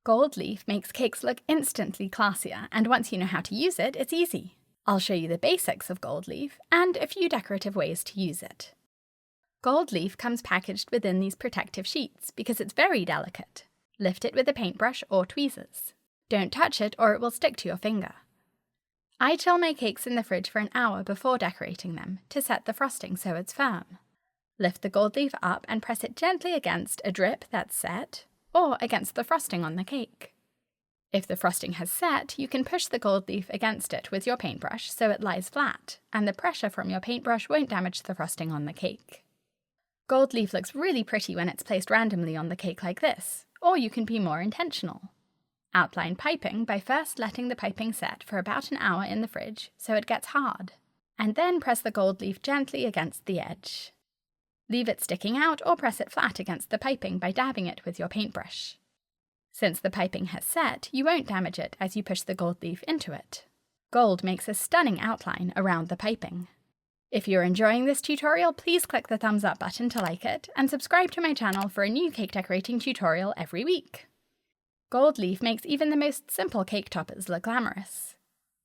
Gold leaf makes cakes look instantly classier, and once you know how to use it, it's easy. I'll show you the basics of gold leaf and a few decorative ways to use it. Gold leaf comes packaged within these protective sheets because it's very delicate. Lift it with a paintbrush or tweezers. Don't touch it or it will stick to your finger. I chill my cakes in the fridge for an hour before decorating them to set the frosting so it's firm. Lift the gold leaf up and press it gently against a drip that's set, or against the frosting on the cake. If the frosting has set, you can push the gold leaf against it with your paintbrush so it lies flat, and the pressure from your paintbrush won't damage the frosting on the cake. Gold leaf looks really pretty when it's placed randomly on the cake like this, or you can be more intentional. Outline piping by first letting the piping set for about an hour in the fridge so it gets hard, and then press the gold leaf gently against the edge. Leave it sticking out or press it flat against the piping by dabbing it with your paintbrush. Since the piping has set, you won't damage it as you push the gold leaf into it. Gold makes a stunning outline around the piping. If you're enjoying this tutorial, please click the thumbs up button to like it, and subscribe to my channel for a new cake decorating tutorial every week. Gold leaf makes even the most simple cake toppers look glamorous.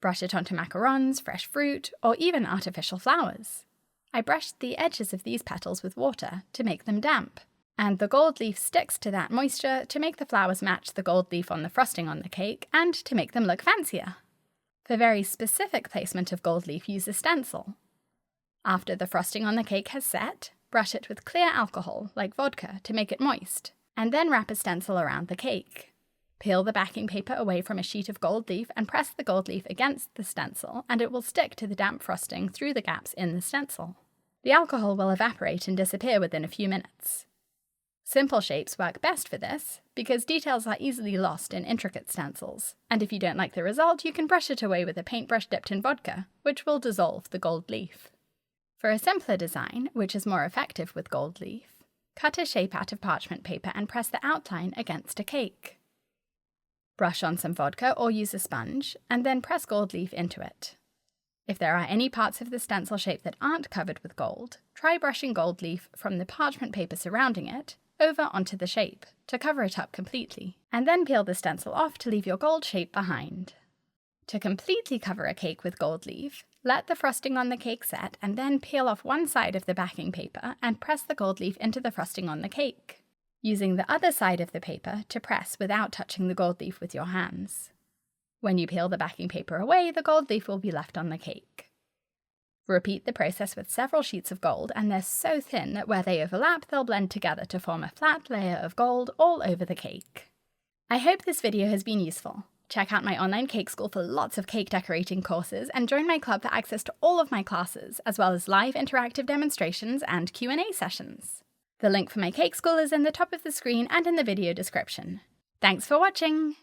Brush it onto macarons, fresh fruit, or even artificial flowers. I brushed the edges of these petals with water to make them damp, and the gold leaf sticks to that moisture to make the flowers match the gold leaf on the frosting on the cake and to make them look fancier. For very specific placement of gold leaf, use a stencil. After the frosting on the cake has set, brush it with clear alcohol, like vodka, to make it moist, and then wrap a stencil around the cake. Peel the backing paper away from a sheet of gold leaf and press the gold leaf against the stencil, and it will stick to the damp frosting through the gaps in the stencil. The alcohol will evaporate and disappear within a few minutes. Simple shapes work best for this, because details are easily lost in intricate stencils, and if you don't like the result, you can brush it away with a paintbrush dipped in vodka, which will dissolve the gold leaf. For a simpler design, which is more effective with gold leaf, cut a shape out of parchment paper and press the outline against a cake. Brush on some vodka or use a sponge, and then press gold leaf into it. If there are any parts of the stencil shape that aren't covered with gold, try brushing gold leaf from the parchment paper surrounding it over onto the shape to cover it up completely, and then peel the stencil off to leave your gold shape behind. To completely cover a cake with gold leaf, let the frosting on the cake set and then peel off one side of the backing paper and press the gold leaf into the frosting on the cake, using the other side of the paper to press without touching the gold leaf with your hands. When you peel the backing paper away, the gold leaf will be left on the cake. Repeat the process with several sheets of gold, and they're so thin that where they overlap, they'll blend together to form a flat layer of gold all over the cake. I hope this video has been useful. Check out my online cake school for lots of cake decorating courses, and join my club for access to all of my classes, as well as live interactive demonstrations and Q&A sessions. The link for my cake school is in the top of the screen and in the video description. Thanks for watching!